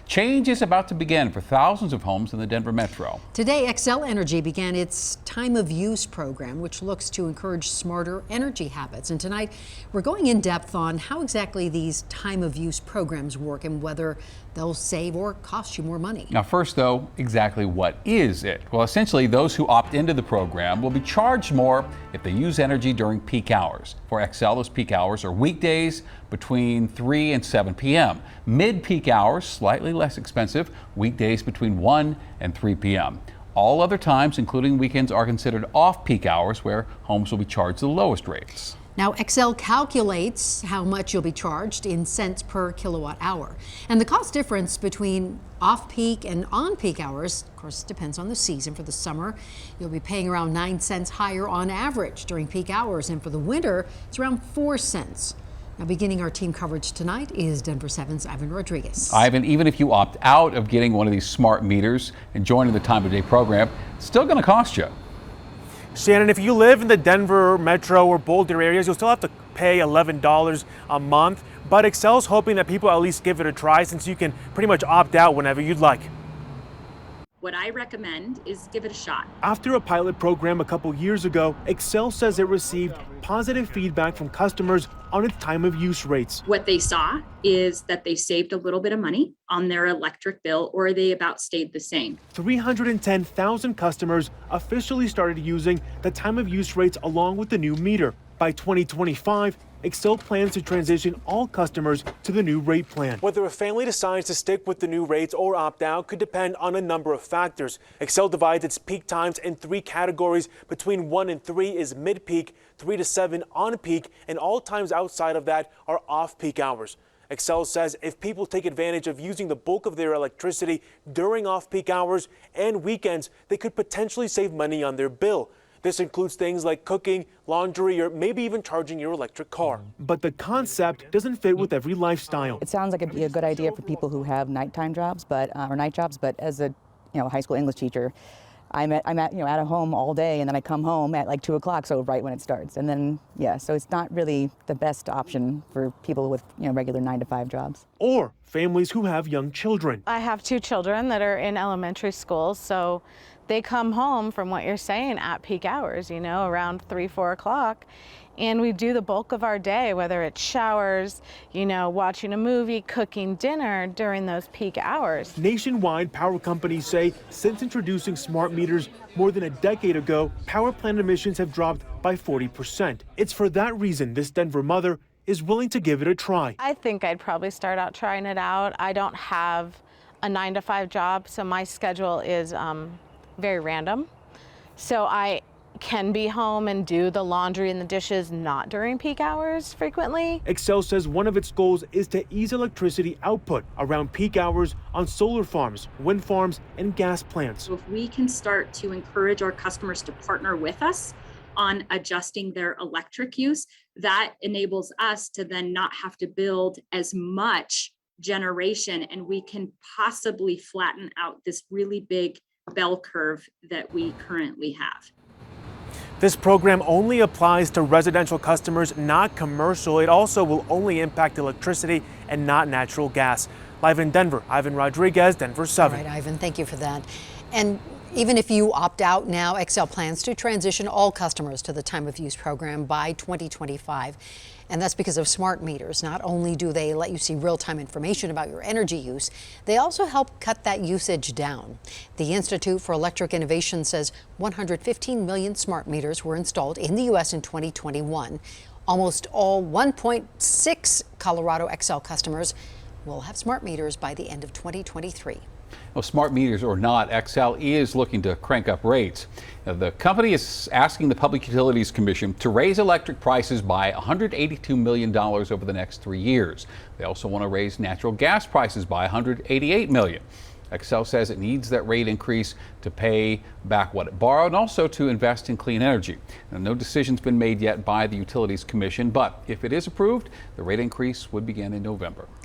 Change is about to begin for thousands of homes in the Denver metro. Today, Xcel Energy began its time of use program, which looks to encourage smarter energy habits. And tonight, we're going in depth on how exactly these time of use programs work and whether they'll save or cost you more money. Now, first, though, exactly what is it? Well, essentially, those who opt into the program will be charged more if they use energy during peak hours. For Xcel, those peak hours are weekdays between 3 and 7 p.m. Mid-peak hours, slightly less expensive, weekdays between 1 and 3 p.m. All other times, including weekends, are considered off-peak hours where homes will be charged the lowest rates. Now, Xcel calculates how much you'll be charged in cents per kilowatt hour. And the cost difference between off-peak and on-peak hours, of course, depends on the season. For the summer, you'll be paying around 9 cents higher on average during peak hours. And for the winter, it's around 4 cents. Now, beginning our team coverage tonight is Denver 7's Ivan Rodriguez. Ivan, even if you opt out of getting one of these smart meters and joining the time of day program, it's still going to cost you. Shannon, if you live in the Denver metro or Boulder areas, you'll still have to pay $11 a month. But Xcel's hoping that people at least give it a try, since you can pretty much opt out whenever you'd like. What I recommend is give it a shot. After a pilot program a couple years ago, Xcel says it received positive feedback from customers on its time of use rates. What they saw is that they saved a little bit of money on their electric bill, or they about stayed the same. 310,000 customers officially started using the time of use rates along with the new meter. By 2025, Xcel plans to transition all customers to the new rate plan. Whether a family decides to stick with the new rates or opt out could depend on a number of factors. Xcel divides its peak times in 3 categories. Between 1 and 3 is mid-peak, 3 to 7 on-peak, and all times outside of that are off-peak hours. Xcel says if people take advantage of using the bulk of their electricity during off-peak hours and weekends, they could potentially save money on their bill. This includes things like cooking, laundry, or maybe even charging your electric car. But the concept doesn't fit with every lifestyle. It sounds like it'd be a good idea for people who have nighttime jobs, or night jobs. But as a high school English teacher, I'm at home all day, and then I come home at like 2 o'clock, so right when it starts. And then so it's not really the best option for people with regular 9 to 5 jobs. Or families who have young children. I have 2 children that are in elementary school, so they come home from what you're saying at peak hours, around 3, 4 o'clock. And we do the bulk of our day, whether it's showers, watching a movie, cooking dinner during those peak hours. Nationwide, power companies say since introducing smart meters more than a decade ago, power plant emissions have dropped by 40%. It's for that reason this Denver mother is willing to give it a try. I think I'd probably start out trying it out. I don't have a 9 to 5 job, so my schedule is very random. So I can be home and do the laundry and the dishes not during peak hours frequently. Xcel says one of its goals is to ease electricity output around peak hours on solar farms, wind farms, and gas plants. So if we can start to encourage our customers to partner with us on adjusting their electric use, that enables us to then not have to build as much generation, and we can possibly flatten out this really big bell curve that we currently have. This program only applies to residential customers, not commercial. It also will only impact electricity and not natural gas. Live in Denver, Ivan Rodriguez, Denver 7. All right, Ivan, thank you for that. And even if you opt out now, Xcel plans to transition all customers to the time of use program by 2025. And that's because of smart meters. Not only do they let you see real-time information about your energy use, they also help cut that usage down. The Institute for Electric Innovation says 115 million smart meters were installed in the U.S. in 2021. Almost all 1.6 Colorado Xcel customers will have smart meters by the end of 2023. Well, smart meters or not, Xcel is looking to crank up rates. Now, the company is asking the Public Utilities Commission to raise electric prices by $182 million over the next 3 years. They also want to raise natural gas prices by $188 million. Xcel says it needs that rate increase to pay back what it borrowed and also to invest in clean energy. Now, no decision's been made yet by the Utilities Commission, but if it is approved, the rate increase would begin in November.